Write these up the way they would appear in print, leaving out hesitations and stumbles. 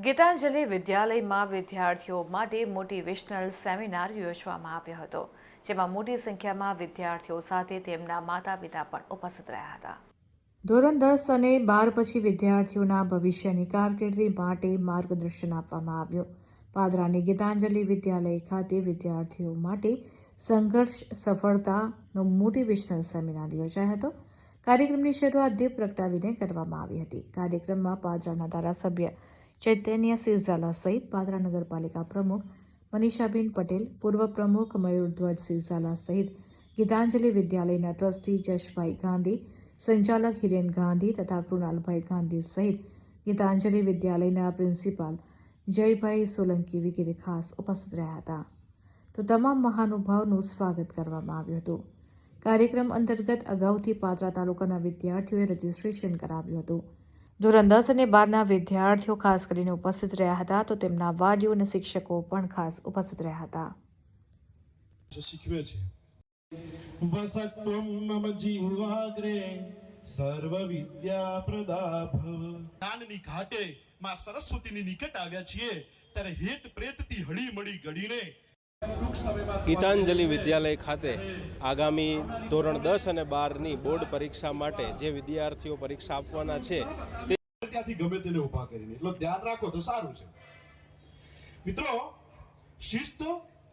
ગીતાંજલિ વિદ્યાલયમાં વિદ્યાર્થીઓ માટે મોટિવેશનલ સેમિનાર યોજવામાં આવ્યો હતો, જેમાં મોટી સંખ્યામાં વિદ્યાર્થીઓ સાથે તેમના માતા-પિતા પણ ઉપસ્થિત રહ્યા હતા. ધોરણ 10 અને 12 પછી વિદ્યાર્થીઓના ભવિષ્યની કારકિર્દી માટે માર્ગદર્શન આપવામાં આવ્યું. પાદરાની ગીતાંજલિ વિદ્યાલય ખાતે વિદ્યાર્થીઓ માટે સંઘર્ષ સફળતાનો મોટિવેશનલ સેમિનાર યોજાયો હતો. કાર્યક્રમની શરૂઆત દીપ પ્રગટાવીને કરવામાં આવી હતી. કાર્યક્રમમાં પાદરાના ધારાસભ્ય ચૈતન્યસિંહ ઝાલા સહિત પાદરા નગરપાલિકા પ્રમુખ મનીષાબેન પટેલ, પૂર્વ પ્રમુખ મયુરધ્વજસિંહ ઝાલા સહિત ગીતાંજલિ વિદ્યાલયના ટ્રસ્ટી જશભાઈ ગાંધી, સંચાલક હિરેન ગાંધી તથા કૃણાલભાઈ ગાંધી સહિત ગીતાંજલિ વિદ્યાલયના પ્રિન્સિપાલ જયભાઈ સોલંકી વગેરે ખાસ ઉપસ્થિત રહ્યા હતા. તો તમામ મહાનુભાવનું સ્વાગત કરવામાં આવ્યું હતું. કાર્યક્રમ અંતર્ગત અગાઉથી પાદરા તાલુકાના વિદ્યાર્થીઓએ રજીસ્ટ્રેશન કરાવ્યું હતું. ધોરણ 10 અને 12ના વિદ્યાર્થીઓ ખાસ કરીને ઉપસ્થિત રહ્યા હતા, તો તેમના વાલીઓ અને શિક્ષકો પણ ખાસ ઉપસ્થિત રહ્યા હતા. શીખવે છે વસત્વમ મમ જીવાગ્રે સર્વ વિદ્યા પ્રદા ભવ. જ્ઞાનની ઘાટે માં સરસ્વતીની નિકટ આવ્યા છીએ ત્યારે હેત પ્રેતથી હળી મળી ગડીને ગીતાંજલિ વિદ્યાલય ખાતે આગામી ધોરણ 10 અને 12ની બોર્ડ પરીક્ષા માટે જે વિદ્યાર્થીઓ પરીક્ષા આપવાના છે તે ત્યાંથી ગમે તેને ઊભા કરીને એટલું ધ્યાન રાખો તો સારું છે. મિત્રો, શિસ્ત,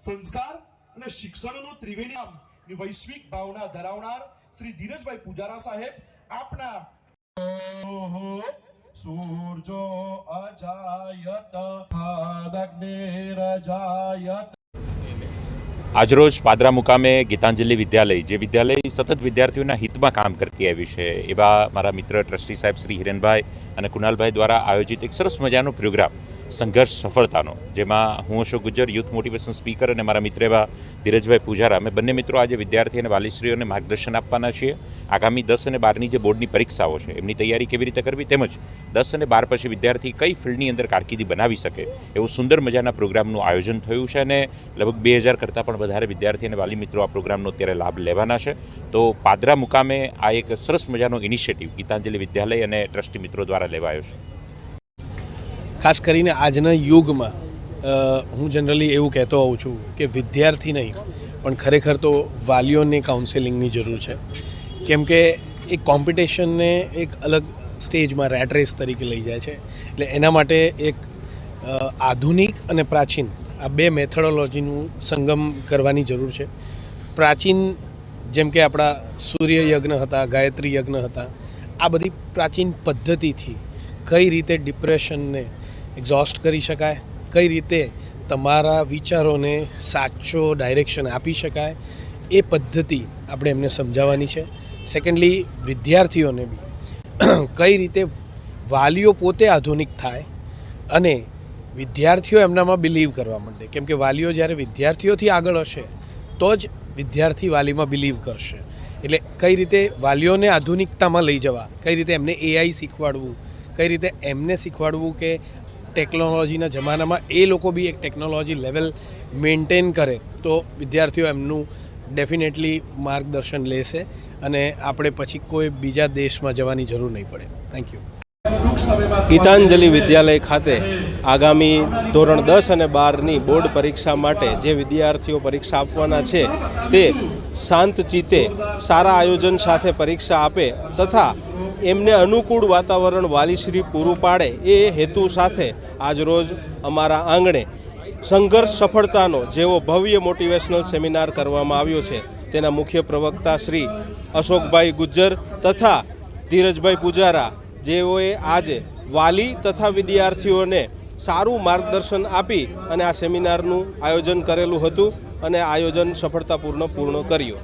સંસ્કાર અને શિક્ષણનો ત્રિવેણી વૈશ્વિક ભાવના ધરાવનાર શ્રી ધીરજભાઈ પૂજારા સાહેબ આપના સૂર્જો અજાયત ખાદગ્નેરજાયત. આજરોજ પાદરા મુકામે ગીતાંજલિ વિદ્યાલય, જે વિદ્યાલય સતત વિદ્યાર્થીઓના હિતમાં કામ કરતી આવી છે, એવા મારા મિત્ર ટ્રસ્ટી સાહેબ શ્રી હિરેનભાઈ અને કુનાલભાઈ દ્વારા આયોજિત એક સરસ મજાનો પ્રોગ્રામ સંઘર્ષ સફળતાનો, જેમાં હું Ashok Gujjar, youth motivation speaker, અને મારા મિત્ર એવા ધીરજભાઈ પૂજારા, અમે બંને મિત્રો આજે વિદ્યાર્થી અને વાલીશ્રીઓને માર્ગદર્શન આપવાના છીએ. આગામી 10 અને 12ની જે બોર્ડની પરીક્ષાઓ છે એમની તૈયારી કેવી રીતે કરવી, તેમજ 10 અને 12 પછી વિદ્યાર્થી કઈ ફિલ્ડની અંદર કારકિર્દી બનાવી શકે એવું સુંદર મજાના પ્રોગ્રામનું આયોજન થયું છે. અને લગભગ 2000 કરતાં પણ વધારે વિદ્યાર્થી અને વાલી મિત્રો આ પ્રોગ્રામનો અત્યારે લાભ લેવાના છે. તો પાદરા મુકામે આ એક સરસ મજાનો ઇનિશિયેટિવ ગીતાંજલિ વિદ્યાલય અને ટ્રસ્ટી મિત્રો દ્વારા લેવાયો છે. ખાસ કરીને આજના યુગમાં હું જનરલી એવું કહેતો હોઉં છું કે વિદ્યાર્થી નહીં પણ ખરેખર તો વાલીઓને કાઉન્સેલિંગની જરૂર છે. કેમ કે એક કોમ્પિટિશનને એક અલગ સ્ટેજમાં રેટ રેસ તરીકે લઈ જાય છે. એટલે એના માટે એક આધુનિક અને પ્રાચીન આ બે મેથોડોલોજીનું સંગમ કરવાની જરૂર છે. પ્રાચીન જેમ કે આપણા સૂર્ય યજ્ઞ હતા, ગાયત્રી યજ્ઞ હતા, આ બધી પ્રાચીન પદ્ધતિથી કઈ રીતે ડિપ્રેશનને એક્ઝોસ્ટ કરી શકાય, કઈ રીતે તમારા વિચારોને સાચો ડાયરેક્શન આપી શકાય, એ પદ્ધતિ આપણે એમને સમજાવવાની છે. સેકન્ડલી, વિદ્યાર્થીઓને બી કઈ રીતે વાલીઓ પોતે આધુનિક થાય અને વિદ્યાર્થીઓ એમનામાં બિલીવ કરવા માંડે. કેમ કે વાલીઓ જ્યારે વિદ્યાર્થીઓથી આગળ હશે તો જ વિદ્યાર્થી વાલીમાં બિલીવ કરશે. એટલે કઈ રીતે વાલીઓને આધુનિકતામાં લઈ જવા, કઈ રીતે એમને AI શીખવાડવું, કઈ રીતે એમને શીખવાડવું કે ટેકનોલોજીના જમાનામાં એ લોકો બી એક ટેકનોલોજી લેવલ મેન્ટેન કરે તો વિદ્યાર્થીઓ એમનું ડેફિનેટલી માર્ગદર્શન લેશે અને આપણે પછી કોઈ બીજા દેશમાં જવાની જરૂર નહીં પડે. Thank you. ગીતાંજલિ વિદ્યાલય ખાતે આગામી ધોરણ 10 અને 12ની બોર્ડ પરીક્ષા માટે જે વિદ્યાર્થીઓ પરીક્ષા આપવાના છે તે શાંત ચિત્તે સારા આયોજન સાથે પરીક્ષા આપે તથા એમને અનુકૂળ વાતાવરણ વાલીશ્રી પૂરું પાડે એ હેતુ સાથે આજરોજ અમારા આંગણે સંઘર્ષ સફળતાનો જેવો ભવ્ય મોટિવેશનલ સેમિનાર કરવામાં આવ્યો છે. તેના મુખ્ય પ્રવક્તા શ્રી અશોકભાઈ ગુજ્જર તથા ધીરજભાઈ પૂજારા, જેઓએ આજે વાલી તથા વિદ્યાર્થીઓને સારું માર્ગદર્શન આપી અને આ સેમિનારનું આયોજન કરેલું હતું અને આયોજન સફળતાપૂર્ણ પૂર્ણ કર્યું.